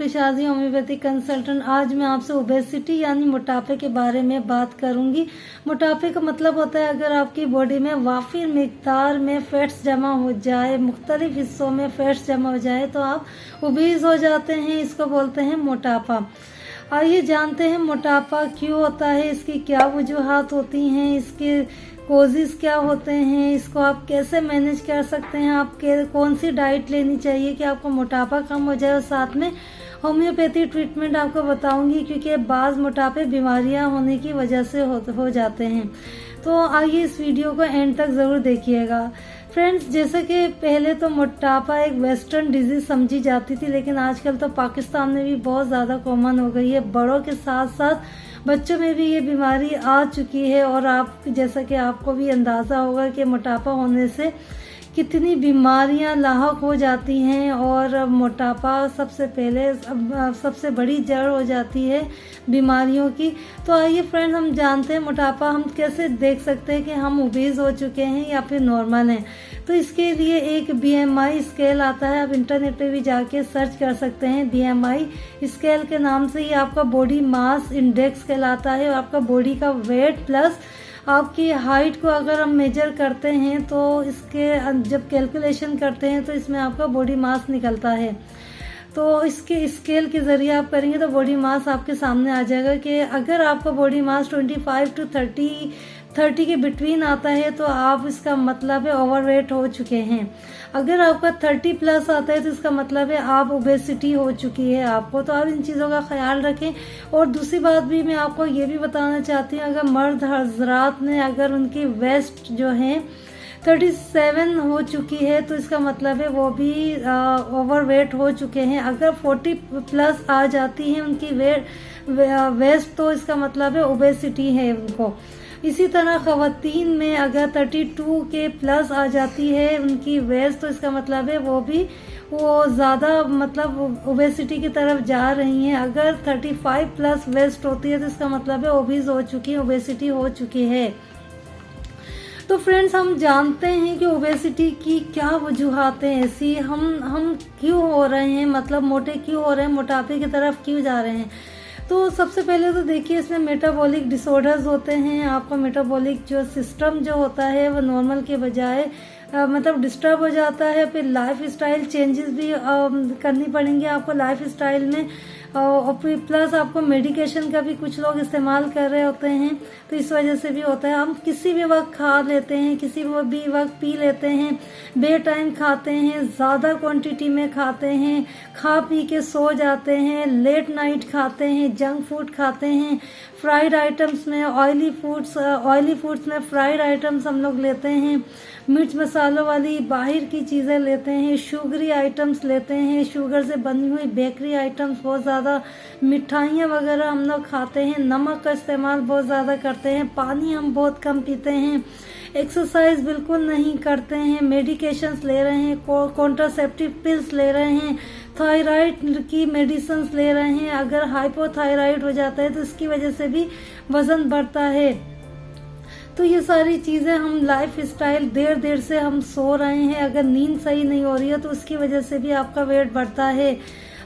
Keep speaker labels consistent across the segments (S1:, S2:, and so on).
S1: Doctor Shaji homeopathic consultant. आज मैं आपसे ओबेसिटी यानी मोटापे के बारे में बात करूंगी। मोटापे का मतलब होता है अगर आपकी बॉडी में वाफिर मिकदार में फैट्स जमा हो जाए, मुख्तलिफ हिस्सों में फैट्स जमा हो जाए तो आप ओबीज हो जाते हैं। इसको बोलते हैं मोटापा। आइए जानते हैं मोटापा क्यों होता है, इसकी क्या वजूहात होती हैं, इसके कोजेस क्या होते हैं, इसको आप कैसे मैनेज कर सकते हैं, आप कौन सी डाइट लेनी चाहिए कि आपको मोटापा कम हो जाए। और साथ में होम्योपैथी ट्रीटमेंट आपको बताऊंगी क्योंकि बाज़ मोटापे बीमारियां होने की वजह से हो जाते हैं। तो आइए इस वीडियो को एंड तक ज़रूर देखिएगा। फ्रेंड्स, जैसे कि पहले तो मोटापा एक वेस्टर्न डिजीज समझी जाती थी, लेकिन आजकल तो पाकिस्तान में भी बहुत ज़्यादा कॉमन हो गई है। बड़ों के साथ साथ बच्चों में भी ये बीमारी आ चुकी है। और आप जैसा कि आपको भी अंदाज़ा होगा कि मोटापा होने से कितनी बीमारियां लाहक हो जाती हैं। और मोटापा सबसे बड़ी जड़ हो जाती है बीमारियों की। तो आइए फ्रेंड्स, हम जानते हैं मोटापा हम कैसे देख सकते हैं कि हम ओबीज हो चुके हैं या फिर नॉर्मल हैं। तो इसके लिए एक BMI स्केल आता है, आप इंटरनेट पे भी जाके सर्च कर सकते हैं। BMI स्केल के नाम से ये आपका बॉडी मास इंडेक्स कहलाता है। और आपका बॉडी का वेट प्लस आपकी हाइट को अगर हम मेजर करते हैं तो इसके जब कैलकुलेशन करते हैं तो इसमें आपका बॉडी मास निकलता है। तो इसके स्केल के ज़रिए आप करेंगे तो बॉडी मास आपके सामने आ जाएगा कि अगर आपका बॉडी मास 25 to 30 के बिटवीन आता है तो आप, इसका मतलब है ओवरवेट हो चुके हैं। अगर आपका 30 प्लस आता है तो इसका मतलब है आप ओबेसिटी हो चुकी है आपको। तो आप इन चीज़ों का ख्याल रखें। और दूसरी बात भी मैं आपको ये भी बताना चाहती हूँ, अगर मर्द हजरात ने अगर उनकी वेस्ट जो है 37 हो चुकी है तो इसका मतलब है वो भी ओवरवेट हो चुके हैं। अगर 40 प्लस आ जाती है उनकी वेस्ट तो इसका मतलब है ओबेसिटी है उनको। इसी तरह खवातीन में अगर 32 के प्लस आ जाती है उनकी वेस्ट तो इसका मतलब है वो ज़्यादा मतलब ओबेसिटी की तरफ जा रही हैं। अगर 35 प्लस वेस्ट होती है तो इसका मतलब है ओबीज हो चुकी है, ओबेसिटी हो चुकी है। तो फ्रेंड्स, हम जानते हैं कि ओबेसिटी की क्या वजूहात हैं ऐसी, हम क्यों हो रहे हैं, मतलब मोटे क्यों हो रहे हैं, मोटापे की तरफ क्यों जा रहे हैं। तो सबसे पहले तो देखिए इसमें मेटाबॉलिक डिसऑर्डर्स होते हैं। आपका मेटाबॉलिक जो सिस्टम जो होता है वो नॉर्मल के बजाय मतलब डिस्टर्ब हो जाता है। फिर लाइफ स्टाइल चेंजेस भी करनी पड़ेंगी आपको लाइफ स्टाइल में। और प्लस आपको मेडिकेशन का भी कुछ लोग इस्तेमाल कर रहे होते हैं तो इस वजह से भी होता है। हम किसी भी वक्त खा लेते हैं, किसी भी वक्त पी लेते हैं, बे टाइम खाते हैं, ज़्यादा क्वांटिटी में खाते हैं, खा पी के सो जाते हैं, लेट नाइट खाते हैं, जंक फूड खाते हैं, फ्राइड आइटम्स में ऑयली फूड्स में फ्राइड आइटम्स हम लोग लेते हैं, मिर्च मसालों वाली बाहर की चीज़ें लेते हैं, शुगरी आइटम्स लेते हैं, शुगर से बनी हुई बेकरी आइटम्स, बहुत ज़्यादा मिठाइयाँ वगैरह हम लोग खाते हैं, नमक का इस्तेमाल बहुत ज़्यादा करते हैं, पानी हम बहुत कम पीते हैं, एक्सरसाइज बिल्कुल नहीं करते हैं, मेडिकेशंस ले रहे हैं, कॉन्ट्रासेप्टिव पिल्स ले रहे हैं, थायराइड की मेडिसिन ले रहे हैं। अगर हाइपोथायराइड हो जाता है तो इसकी वजह से भी वजन बढ़ता है। तो ये सारी चीज़ें हम लाइफ स्टाइल देर से हम सो रहे हैं, अगर नींद सही नहीं हो रही है तो उसकी वजह से भी आपका वेट बढ़ता है।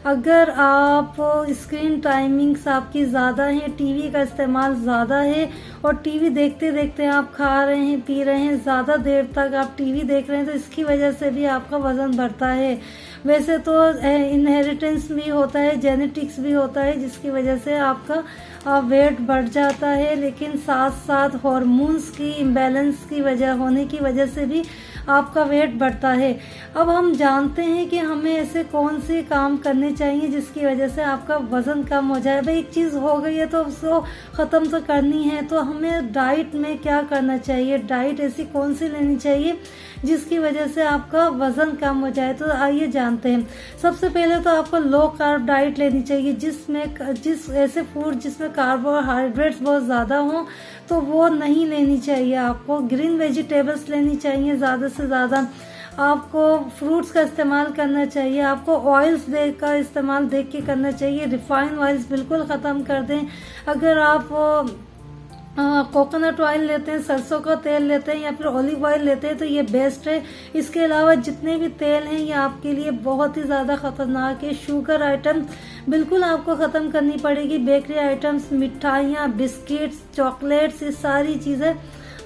S1: अगर आप स्क्रीन टाइमिंग्स आपकी ज़्यादा है, टीवी का इस्तेमाल ज़्यादा है और टीवी देखते देखते आप खा रहे हैं, पी रहे हैं, ज़्यादा देर तक आप टीवी देख रहे हैं तो इसकी वजह से भी आपका वज़न बढ़ता है। वैसे तो इनहेरिटेंस भी होता है, जेनेटिक्स भी होता है जिसकी वजह से आपका वेट बढ़ जाता है, लेकिन साथ साथ हार्मोन्स की इम्बैलेंस की वजह होने की वजह से भी आपका वेट बढ़ता है। अब हम जानते हैं कि हमें ऐसे कौन से काम करने चाहिए जिसकी वजह से आपका वज़न कम हो जाए। भाई एक चीज़ हो गई है तो उसको ख़त्म तो करनी है, तो हमें डाइट में क्या करना चाहिए, डाइट ऐसी कौन सी लेनी चाहिए जिसकी वजह से आपका वज़न कम हो जाए। तो आइए जानते हैं। सबसे पहले तो आपको लो कार्ब डाइट लेनी चाहिए, जिस ऐसे फूड जिसमें कार्बोहाइड्रेट्स बहुत ज़्यादा हों तो वो नहीं लेनी चाहिए। आपको ग्रीन वेजिटेबल्स लेनी चाहिए ज़्यादा से ज़्यादा। आपको फ्रूट्स का इस्तेमाल करना चाहिए। आपको ऑयल्स का इस्तेमाल देख के करना चाहिए। रिफाइंड ऑयल्स बिल्कुल ख़त्म कर दें। अगर आप कोकोनट ऑयल लेते हैं, सरसों का तेल लेते हैं या फिर ऑलिव ऑयल लेते हैं तो ये बेस्ट है। इसके अलावा जितने भी तेल हैं ये आपके लिए बहुत ही ज़्यादा ख़तरनाक है। शुगर आइटम्स बिल्कुल आपको ख़त्म करनी पड़ेगी। बेकरी आइटम्स, मिठाइयाँ, बिस्किट्स, चॉकलेट्स, ये सारी चीज़ें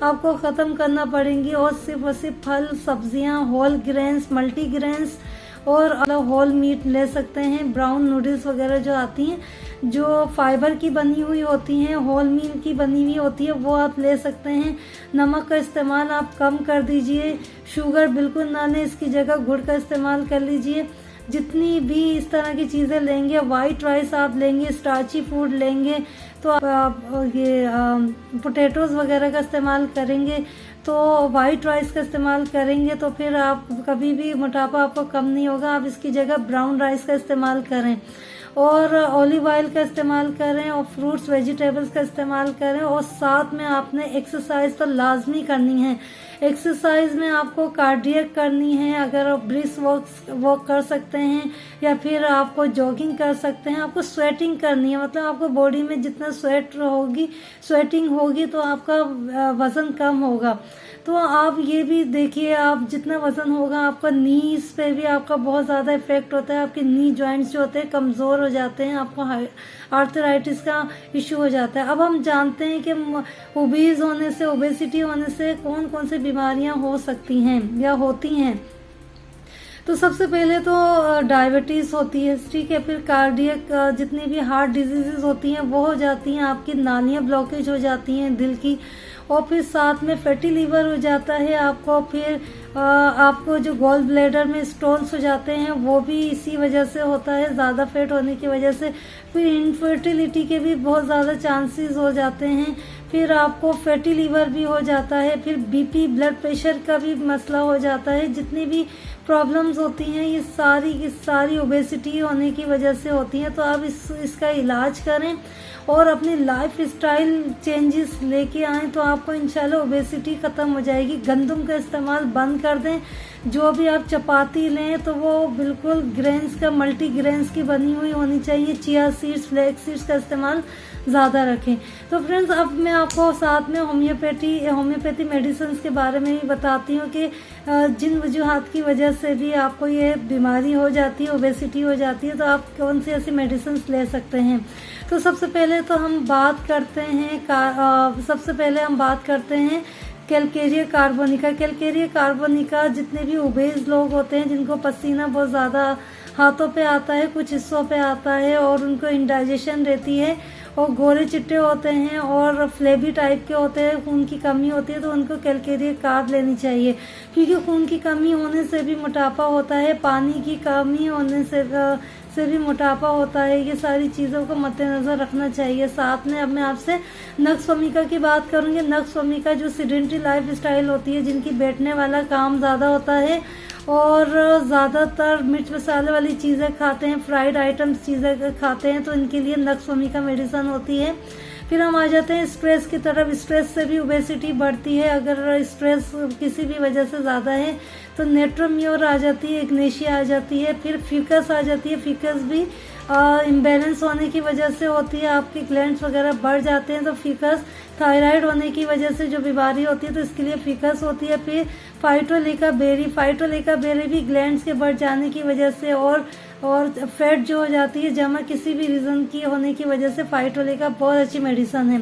S1: आपको ख़त्म करना पड़ेंगी और सिर्फ फल, सब्जियाँ, होल ग्रेन्स, मल्टी ग्रेन्स और होल मीट ले सकते हैं। ब्राउन नूडल्स वगैरह जो आती हैं, जो फाइबर की बनी हुई होती हैं, होल मील की बनी हुई होती है, वो आप ले सकते हैं। नमक का इस्तेमाल आप कम कर दीजिए। शुगर बिल्कुल ना लें, इसकी जगह गुड़ का इस्तेमाल कर लीजिए। जितनी भी इस तरह की चीज़ें लेंगे, वाइट राइस आप लेंगे, स्टार्ची फूड लेंगे तो आप ये पोटैटोज़ वगैरह का इस्तेमाल करेंगे तो वाइट राइस का इस्तेमाल करेंगे तो फिर आप कभी भी मोटापा आपको कम नहीं होगा। आप इसकी जगह ब्राउन राइस का इस्तेमाल करें और ऑलिव ऑयल का इस्तेमाल करें और फ्रूट्स, वेजिटेबल्स का इस्तेमाल करें और साथ में आपने एक्सरसाइज तो लाजमी करनी है। एक्सरसाइज में आपको कार्डियक करनी है। अगर आप ब्रिस्क वॉक कर सकते हैं या फिर आपको जॉगिंग कर सकते हैं। आपको स्वेटिंग करनी है, मतलब आपको बॉडी में जितना स्वेटिंग होगी तो आपका वजन कम होगा। तो आप ये भी देखिए, आप जितना वजन होगा आपका नीज पे भी आपका बहुत ज़्यादा इफेक्ट होता है। आपके नी जॉइंट्स जो होते हैं कमज़ोर हो जाते हैं, आपको आर्थराइटिस का इश्यू हो जाता है। अब हम जानते हैं कि ओबेसिटी होने से कौन कौन सी बीमारियां हो सकती हैं या होती हैं। तो सबसे पहले तो डायबिटीज़ होती है, ठीक है। फिर कार्डियक, जितनी भी हार्ट डिजीजेज होती हैं वो हो जाती हैं। आपकी नालियां ब्लॉकेज हो जाती हैं दिल की। और फिर साथ में फैटी लीवर हो जाता है आपको। फिर आपको जो गॉल ब्लैडर में स्टोन्स हो जाते हैं वो भी इसी वजह से होता है, ज़्यादा फैट होने की वजह से। फिर इनफर्टिलिटी के भी बहुत ज़्यादा चांसेस हो जाते हैं। फिर आपको फैटी लीवर भी हो जाता है। फिर बीपी, ब्लड प्रेशर का भी मसला हो जाता है। जितनी भी प्रॉब्लम्स होती हैं ये सारी ओबेसिटी होने की वजह से होती हैं। तो आप इसका इलाज करें और अपनी लाइफ स्टाइल चेंजेस लेके आएँ तो आपको इंशाल्लाह ओबेसिटी ख़त्म हो जाएगी। गंदम का इस्तेमाल बंद कर दें। जो भी आप चपाती लें तो वो बिल्कुल ग्रेन्स का, मल्टी ग्रेन्स की बनी हुई होनी चाहिए। चिया सीड्स, फ्लैक्स सीड्स का इस्तेमाल ज़्यादा रखें। तो फ्रेंड्स, अब मैं आपको साथ में होम्योपैथी मेडिसिन के बारे में भी बताती हूँ कि जिन वजूहात की वजह से भी आपको ये बीमारी हो जाती है, ओबेसिटी हो जाती है, तो आप कौन सी ऐसी मेडिसिन ले सकते हैं। तो सबसे पहले हम बात करते हैं कैलकेरिया कार्बोनिका। जितने भी ओबेस लोग होते हैं जिनको पसीना बहुत ज़्यादा हाथों पे आता है, कुछ हिस्सों पे आता है और उनको इंडाइजेशन रहती है और गोरे चिट्टे होते हैं और फ्लेबी टाइप के होते हैं, खून की कमी होती है, तो उनको कैलकेरिया कार्ब लेनी चाहिए। क्योंकि खून की कमी होने से भी मोटापा होता है, पानी की कमी होने से भी मोटापा होता है। ये सारी चीज़ों को मद्देनजर रखना चाहिए। साथ में अब मैं आपसे नक्स वोमिका की बात करूँगी। नक्स वोमिका जो सीडेंटरी लाइफ स्टाइल होती है, जिनकी बैठने वाला काम ज़्यादा होता है और ज़्यादातर मिर्च मसाले वाली चीज़ें खाते हैं, फ्राइड आइटम्स चीज़ें खाते हैं, तो इनके लिए नक्स वोमिका मेडिसिन होती है। फिर हम आ जाते हैं स्ट्रेस की तरफ। स्ट्रेस से भी ओबेसिटी बढ़ती है। अगर स्ट्रेस किसी भी वजह से ज़्यादा है तो नेट्रोम्योर आ जाती है, इग्नेशिया आ जाती है, फिर फिकस आ जाती है। फिकस भी इम्बैलेंस होने की वजह से होती है, आपके ग्लैंड्स वगैरह बढ़ जाते हैं। तो फिकस थायराइड होने की वजह से जो बीमारी होती है तो इसके लिए फिकस होती है। फिर फाइटोलेका बेरी भी ग्लैंड्स के बढ़ जाने की वजह से और फैट जो हो जाती है जमा किसी भी रीज़न की होने की वजह से फाइटोलेका बहुत अच्छी मेडिसिन है।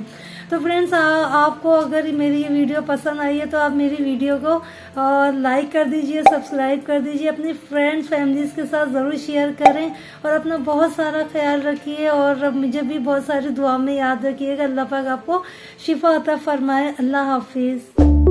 S1: तो फ्रेंड्स, आपको अगर मेरी ये वीडियो पसंद आई है तो आप मेरी वीडियो को लाइक कर दीजिए, सब्सक्राइब कर दीजिए, अपनी फ्रेंड्स फैमिलीज़ के साथ ज़रूर शेयर करें और अपना बहुत सारा ख्याल रखिए और मुझे भी बहुत सारी दुआ में याद रखिएगा। अल्लाह पाक आपको शिफा अता फरमाए। अल्लाह हाफिज़।